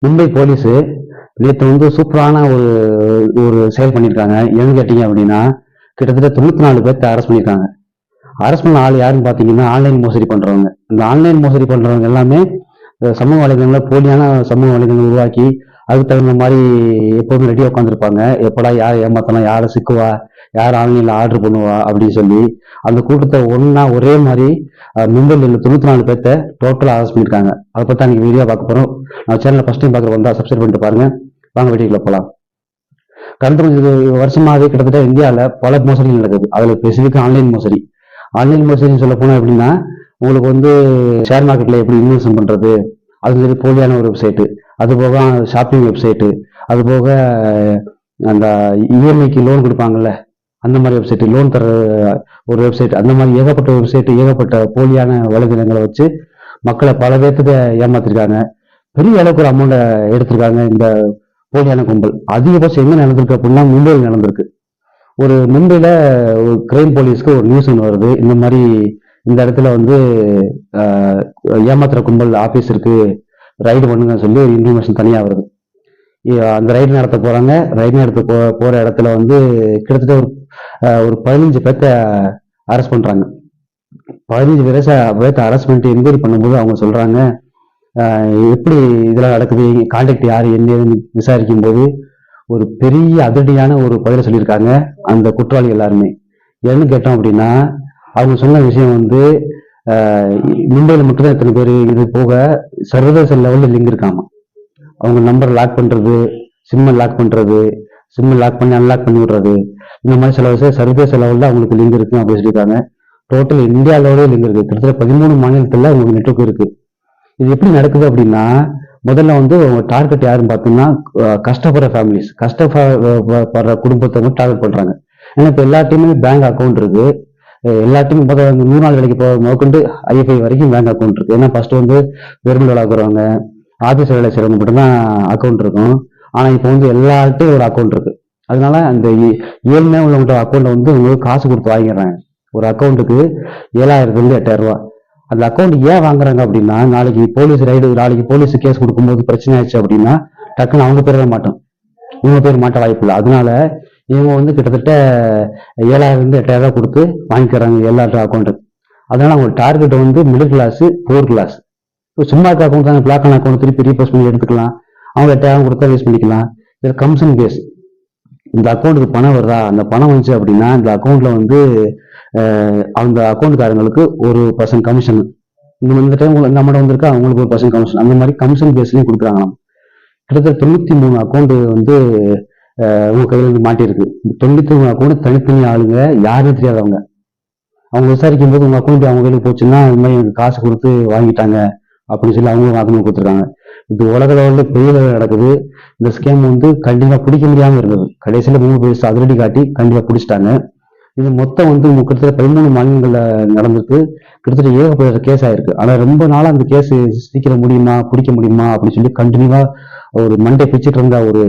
Mumbai police நேற்று வந்து சூப்பரான ஒரு ஒரு செயல் பண்ணியிருக்காங்க. என்னன்னு கேட்டீங்க அப்படின்னா, கிட்டத்தட்ட 94 பேர்த்த அரெஸ்ட் பண்ணியிருக்காங்க. அரெஸ்ட் பண்ண ஆள் யாருன்னு பார்த்தீங்கன்னா, ஆன்லைன் மோசடி பண்றவங்க. இந்த ஆன்லைன் மோசடி பண்றவங்க எல்லாமே சமூக வலைதளங்களை போலியான சமூக வலைதளங்களை உருவாக்கி அதுக்கு தகுந்த மாதிரி எப்போதும் ரெடியாக உட்காந்துருப்பாங்க. எப்படா யார் ஏமாத்தலாம், யாரை சிக்குவா, யார் ஆன்லைன்ல ஆர்டர் பண்ணுவா அப்படின்னு சொல்லி அந்த கூட்டத்தை ஒன்னா ஒரே மாதிரி மும்பையில் உள்ள 94 பேர்த்த டோட்டலாக அரெஸ்ட் பண்ணியிருக்காங்க. அதை பற்றி அன்னைக்கு வீடியோ பார்க்க போறோம். நம்ம சேனலை ஃபர்ஸ்ட் டைம் பார்க்குற வந்தா சப்ஸ்கிரைப் பண்ணிட்டு பாருங்க. வாங்க வீடியோக்குள்ள போகலாம். கடந்த கொஞ்சம் வருஷமாவே கிட்டத்தட்ட இந்தியாவில் பல மோசடிகள் நடக்குது. அதில் ஸ்பெசிஃபிக்காக ஆன்லைன் மோசடி. ஆன்லைன் மோசடின்னு சொல்ல போனா எப்படின்னா, உங்களுக்கு வந்து ஷேர் மார்க்கெட்ல எப்படி இன்வெஸ்ட் பண்றது, அது மாதிரி போலியான ஒரு வெப்சைட்டு, அது போக ஷாப்பிங் வெப்சைட்டு, அது போக அந்த இஎம்ஐக்கு லோன் கொடுப்பாங்கல்ல அந்த மாதிரி வெப்சைட்டு, லோன் தர ஒரு வெப்சைட், அந்த மாதிரி ஏகப்பட்ட வெப்சைட்டு, ஏகப்பட்ட போலியான வலைதளங்களை வச்சு மக்களை பல பேர்த்துக்கு ஏமாத்திருக்காங்க. பெரிய அளவுக்கு ஒரு அமௌண்ட்டை எடுத்திருக்காங்க இந்த போலியான கும்பல். அதிகபட்சம் எங்க நடந்திருக்கு அப்படின்னா மும்பையில் நடந்திருக்கு. ஒரு மும்பையில ஒரு கிரைம் போலீஸ்க்கு ஒரு நியூஸ் ஒன்று வருது. இந்த மாதிரி இந்த இடத்துல வந்து ஏமாத்துற கும்பல் ஆபீஸ் இருக்கு, ரைடு பண்ணுங்க சொல்லி ஒரு இன்ஃபர்மேஷன் தனியா வருது. அந்த ரைடு நடத்த போறாங்க. ரைடு நடத்த போற இடத்துல வந்து கிட்டத்தட்ட ஒரு 15 பேர்த்த அரெஸ்ட் பண்றாங்க. 15 பேர்த்த அரெஸ்ட் பண்ணிட்டு என்கொயரி பண்ணும்போது அவங்க சொல்றாங்க, எப்படி இதெல்லாம் நடக்குது, கான்டாக்ட் யாரு என்னன்னு விசாரிக்கும் போது ஒரு பெரிய அதிரடியான ஒரு பதிலை சொல்லியிருக்காங்க அந்த குற்றவாளி எல்லாருமே. என்னன்னு கேட்டோம் அப்படின்னா, அவங்க சொன்ன விஷயம் வந்து மும்பையில மட்டும்தான் எத்தனை பேர், இது போக சர்வதேச லெவல்ல லிங்க் இருக்காமா. அவங்க நம்பர் லாக் பண்றது, சிம்மை லாக் பண்றது, சிம்மை லாக் பண்ணி அன்லாக் பண்ணி விடுறது, இந்த மாதிரி சில விஷயம் சர்வதேச லெவல்ல அவங்களுக்கு லிங்க் இருக்கு அப்படின்னு சொல்லியிருக்காங்க. டோட்டல் இந்தியா லெவலே லிங்க் இருக்கு. கிட்டத்தட்ட 13 மாநிலத்துல உங்களுக்கு நெட்வொர்க் இருக்கு. இது எப்படி நடக்குது அப்படின்னா, முதல்ல வந்து டார்கெட் யாருன்னு பார்த்தீங்கன்னா கஷ்டப்படுற ஃபேமிலிஸ், கஷ்டப்படுற குடும்பத்தை வந்து டார்கெட் பண்றாங்க. ஏன்னா இப்போ எல்லாத்தையுமே பேங்க் அக்கௌண்ட் இருக்கு. எல்லாத்தையும் 100 நாள் வேலைக்கு முதற்கொண்டு ஐஎஃப்ஐ வரைக்கும் பேங்க் அக்கௌண்ட் இருக்கு. ஏன்னா ஃபர்ஸ்ட் வந்து பெருமில் வேலை ஆக்குறவங்க, ஆபீஸ் வேலை செய்யறவங்க மட்டும்தான் அக்கௌண்ட் இருக்கும். ஆனா இப்போ வந்து எல்லார்ட்டையும் ஒரு அக்கௌண்ட் இருக்கு. அதனால அந்த ஏழ்மையா உள்ளவங்க அக்கௌண்ட்டை வந்து உங்களுக்கு காசு கொடுத்து வாங்கிடுறாங்க. ஒரு அக்கௌண்ட்டுக்கு 7000 8,000 ரூபாய். அந்த அக்கௌண்ட் ஏன் வாங்குறாங்க அப்படின்னா, நாளைக்கு போலீஸ் கேஸ் கொடுக்கும்போது பிரச்சனை ஆயிடுச்சு அப்படின்னா டக்குன்னு அவங்க பேர் மாட்டோம், இவங்க பேர் மாட்ட வாய்ப்பு இல்லை. அதனால இவங்க வந்து கிட்டத்தட்ட 7000 8,000 கொடுத்து வாங்கிக்கிறாங்க எல்லா அக்கௌண்ட்டு. அதனால அவங்க டார்கெட் வந்து மிடில் கிளாஸ், புவர் கிளாஸ். இப்போ சும்மா இருக்க அக்கௌண்ட் தான், பிளாக் ஆன அக்கௌண்ட் திருப்பி ரீபோஸ் பண்ணி எடுத்துக்கலாம். அவங்க 8,000 கொடுத்தா யூஸ் பண்ணிக்கலாம். இது கமிஷன் பேஸ். இந்த அக்கௌண்ட்டுக்கு பணம் வருதா, அந்த பணம் வந்துச்சு அப்படின்னா இந்த அக்கௌண்ட்ல வந்து அந்த அக்கௌண்ட்காரங்களுக்கு 1% கமிஷன். இந்த டைம் நம்மகிட்ட வந்திருக்கா அவங்களுக்கு 1% கமிஷன். அந்த மாதிரி கமிஷன் பேஸ்லயும் கொடுக்குறாங்களாம். கிட்டத்தட்ட 93 அக்கௌண்ட் வந்து உங்க கையில இருந்து மாட்டிருக்கு. 93 அக்கௌண்ட் தனித்தனி ஆளுங்க, யாருன்னு தெரியாதவங்க. அவங்க விசாரிக்கும் போது உங்க அக்கௌண்ட் அவங்க கையில போச்சுன்னா இந்த மாதிரி எனக்கு காசு கொடுத்து வாங்கிட்டாங்க அப்படின்னு சொல்லி அவங்க வாக்குமூலம் கொடுத்துருக்காங்க. இது உலக லெவலில் பெரிய லெவலில் நடக்குது. இந்த ஸ்கேம் வந்து கண்டிப்பா பிடிக்க முடியாம இருந்தது. கடைசியில 3 போலீஸ் அதிரடி காட்டி கண்டிப்பா பிடிச்சிட்டாங்க. இது மொத்தம் வந்து கிட்டத்தட்ட 13 மாநிலங்கள்ல நடந்திருக்கு. கிட்டத்தட்ட ஏகப்பட்ட கேஸ் ஆயிருக்கு. ஆனா ரொம்ப நாளா அந்த கேஸ் சீக்கிரம் முடியுமா, பிடிக்க முடியுமா அப்படின்னு சொல்லி கண்டினியூவா ஒரு மண்டை பிச்சுட்டு இருந்த ஒரு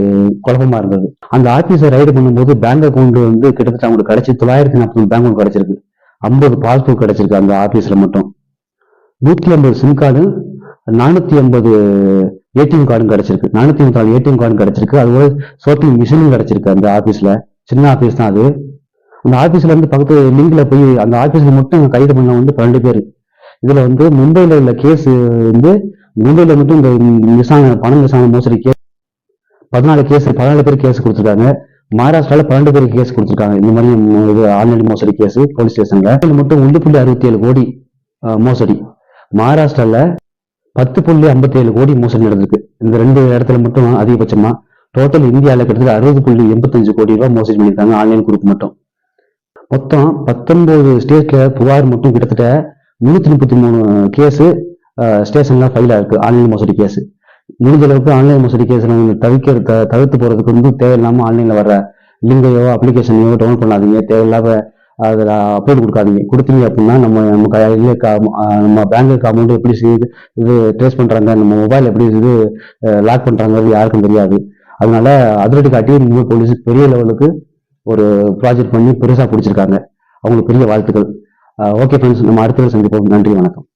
குழப்பமா இருந்தது. அந்த ஆபீஸை ரைடு பண்ணும்போது பேங்க் அக்கௌண்ட் வந்து கிட்டத்தட்ட அவங்களுக்கு கிடைச்சி 940 பேங்க் அக்கௌண்ட் கிடைச்சிருக்கு. 50 பாஸ்புக் கிடைச்சிருக்கு அந்த ஆபீஸ்ல மட்டும். 150 சிம் கார்டு, 450 ஏடிஎம் கார்டும் கிடைச்சிருக்கு. 454 ஏடிஎம் கார்டும் கிடைச்சிருக்கு. அதுபோல சோப்பிங் மிஷினும் கிடைச்சிருக்கு அந்த ஆபீஸ்ல. சின்ன ஆபீஸ் தான் அது. அந்த ஆபீஸ்ல இருந்து பக்கத்து லிங்க்ல போய் அந்த ஆபீஸ்ல மட்டும் கைது பண்ண வந்து 12 பேர். இதுல வந்து மும்பைல உள்ள கேஸ் வந்து மும்பைல மட்டும் இந்த பணம் விசாரணை மோசடி கேஸ் 14 பேர் கேஸ் கொடுத்துருக்காங்க. மகாராஷ்டிரால 12 பேருக்கு கேஸ் கொடுத்துருக்காங்க. இந்த மாதிரி ஆன்லைன் மோசடி கேஸ் போலீஸ் ஸ்டேஷன்ல மட்டும் 1.67 கோடி மோசடி. மகாராஷ்டிரால 10.57 கோடி மோசடி நடந்திருக்கு. இந்த 2 இடத்துல மட்டும் அதிகபட்சமா. டோட்டல் இந்தியாவில கிட்டத்தட்ட 60.85 கோடி ரூபாய் மோசடி பண்ணியிருக்காங்க ஆன்லைன் குரூப் மட்டும். மொத்தம் 19 ஸ்டேட்ல புகார் மட்டும் கிட்டத்தட்ட 333 கேஸ் ஸ்டேஷன்ல ஃபைல் ஆயிருக்கு ஆன்லைன் மோசடி கேஸ். முடிஞ்ச அளவுக்கு ஆன்லைன் மோசடி கேஸ் தவிர்த்து போறதுக்கு வந்து தேவையில்லாம ஆன்லைன்ல வர்ற லிங்கையோ அப்ளிகேஷனையோ டவுன்லோட் பண்ணாதீங்க. தேவையில்லாம அதில் அப்லோட் கொடுக்காதீங்க. கொடுத்தீங்க அப்படின்னா நம்ம பேங்க் அமௌண்ட் எப்படி இது ட்ரேஸ் பண்றாங்க, நம்ம மொபைல் எப்படி இது லாக் பண்றாங்க யாருக்கும் தெரியாது. அதனால அதிரடி காட்டி மும்பை போலீஸ் பெரிய லெவலுக்கு ஒரு ப்ராஜெக்ட் பண்ணி பெருசா பிடிச்சிருக்காங்க. அவங்களுக்கு பெரிய வாழ்த்துக்கள். ஓகே ஃப்ரெண்ட்ஸ், நம்ம அடுத்த சந்திப்போம். நன்றி, வணக்கம்.